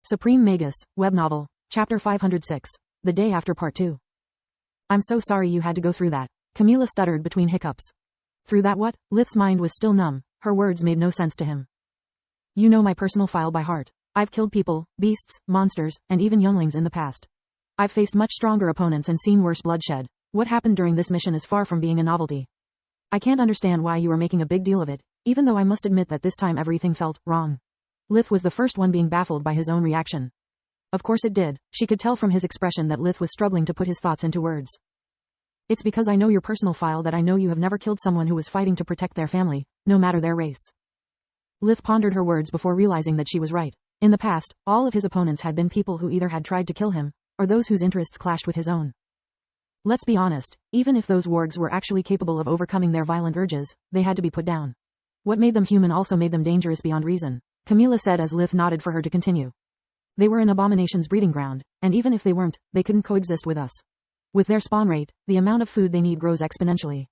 Supreme Magus, web novel, Chapter 506, The Day After Part 2. I'm so sorry you had to go through that, Camila stuttered between hiccups. Through that what? Lith's mind was still numb, her words made no sense to him. You know my personal file by heart. I've killed people, beasts, monsters, and even younglings in the past. I've faced much stronger opponents and seen worse bloodshed. What happened during this mission is far from being a novelty. I can't understand why you are making a big deal of it, even though I must admit that this time everything felt wrong. Lith was the first one being baffled by his own reaction. Of course it did, she could tell from his expression that Lith was struggling to put his thoughts into words. It's because I know your personal file that I know you have never killed someone who was fighting to protect their family, no matter their race. Lith pondered her words before realizing that she was right. In the past, all of his opponents had been people who either had tried to kill him, or those whose interests clashed with his own. Let's be honest, even if those wargs were actually capable of overcoming their violent urges, they had to be put down. What made them human also made them dangerous beyond reason, Camila said as Lith nodded for her to continue. They were an abomination's breeding ground, and even if they weren't, they couldn't coexist with us. With their spawn rate, the amount of food they need grows exponentially.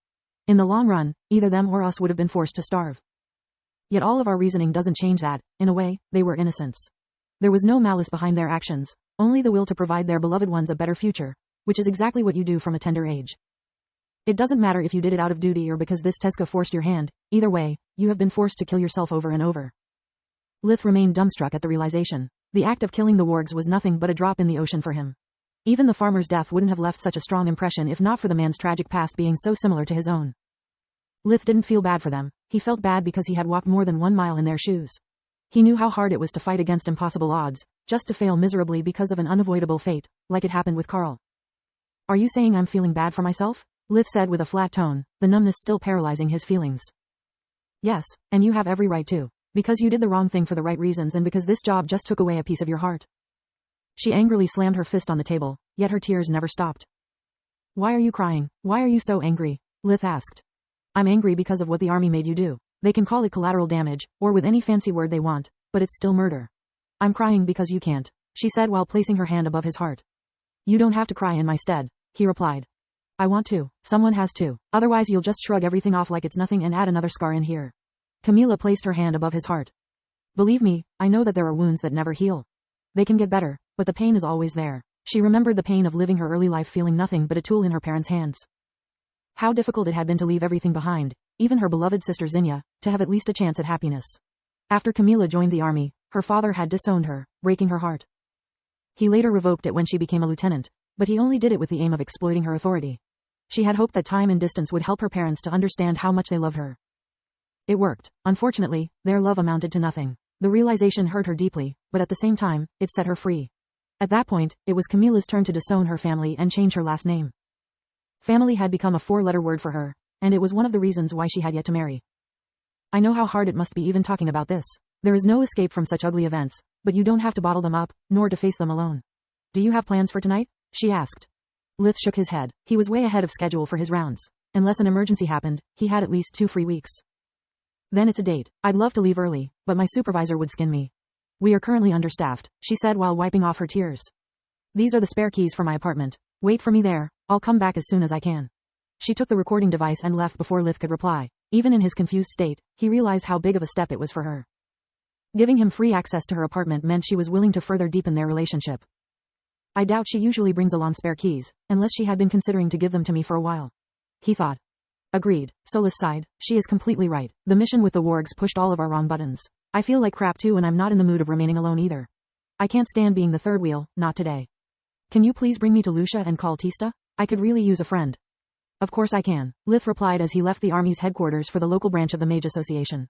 In the long run, either them or us would have been forced to starve. Yet all of our reasoning doesn't change that. In a way, they were innocents. There was no malice behind their actions, only the will to provide their beloved ones a better future, which is exactly what you do from a tender age. It doesn't matter if you did it out of duty or because this Teska forced your hand, either way, you have been forced to kill yourself over and over. Lith remained dumbstruck at the realization. The act of killing the wargs was nothing but a drop in the ocean for him. Even the farmer's death wouldn't have left such a strong impression if not for the man's tragic past being so similar to his own. Lith didn't feel bad for them, he felt bad because he had walked more than 1 mile in their shoes. He knew how hard it was to fight against impossible odds, just to fail miserably because of an unavoidable fate, like it happened with Carl. Are you saying I'm feeling bad for myself? Lith said with a flat tone, the numbness still paralyzing his feelings. Yes, and you have every right to. Because you did the wrong thing for the right reasons and because this job just took away a piece of your heart. She angrily slammed her fist on the table, yet her tears never stopped. Why are you crying? Why are you so angry? Lith asked. I'm angry because of what the army made you do. They can call it collateral damage, or with any fancy word they want, but it's still murder. I'm crying because you can't, she said while placing her hand above his heart. You don't have to cry in my stead, he replied. I want to, someone has to, otherwise you'll just shrug everything off like it's nothing and add another scar in here. Camila placed her hand above his heart. Believe me, I know that there are wounds that never heal. They can get better, but the pain is always there. She remembered the pain of living her early life feeling nothing but a tool in her parents' hands. How difficult it had been to leave everything behind, even her beloved sister Zinnia, to have at least a chance at happiness. After Camila joined the army, her father had disowned her, breaking her heart. He later revoked it when she became a lieutenant, but he only did it with the aim of exploiting her authority. She had hoped that time and distance would help her parents to understand how much they loved her. It worked. Unfortunately, their love amounted to nothing. The realization hurt her deeply, but at the same time, it set her free. At that point, it was Camila's turn to disown her family and change her last name. Family had become a 4-letter word for her, and it was one of the reasons why she had yet to marry. I know how hard it must be even talking about this. There is no escape from such ugly events, but you don't have to bottle them up, nor to face them alone. Do you have plans for tonight? She asked. Lith shook his head. He was way ahead of schedule for his rounds. Unless an emergency happened, he had at least 2 free weeks. Then it's a date. I'd love to leave early, but my supervisor would skin me. We are currently understaffed, she said while wiping off her tears. These are the spare keys for my apartment. Wait for me there, I'll come back as soon as I can. She took the recording device and left before Lith could reply. Even in his confused state, he realized how big of a step it was for her. Giving him free access to her apartment meant she was willing to further deepen their relationship. I doubt she usually brings along spare keys, unless she had been considering to give them to me for a while. He thought. Agreed, Solis sighed. She is completely right. The mission with the wargs pushed all of our wrong buttons. I feel like crap too and I'm not in the mood of remaining alone either. I can't stand being the third wheel, not today. Can you please bring me to Lucia and call Tista? I could really use a friend. Of course I can, Lith replied as he left the army's headquarters for the local branch of the Mage Association.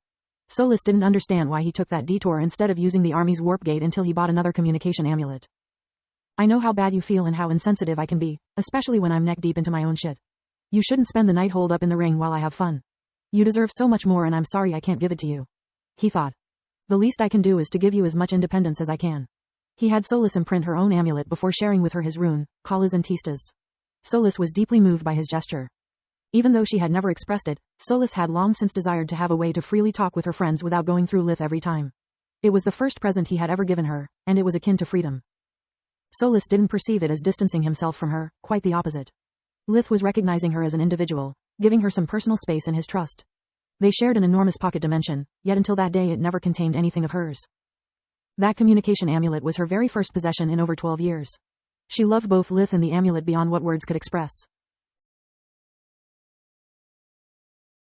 Solis didn't understand why he took that detour instead of using the army's warp gate until he bought another communication amulet. I know how bad you feel and how insensitive I can be, especially when I'm neck deep into my own shit. You shouldn't spend the night holed up in the ring while I have fun. You deserve so much more and I'm sorry I can't give it to you. He thought. The least I can do is to give you as much independence as I can. He had Solis imprint her own amulet before sharing with her his rune, Kala's and Tista's. Solis was deeply moved by his gesture. Even though she had never expressed it, Solis had long since desired to have a way to freely talk with her friends without going through Lith every time. It was the first present he had ever given her, and it was akin to freedom. Solis didn't perceive it as distancing himself from her, quite the opposite. Lith was recognizing her as an individual, giving her some personal space in his trust. They shared an enormous pocket dimension, yet until that day it never contained anything of hers. That communication amulet was her very first possession in over 12 years. She loved both Lith and the amulet beyond what words could express.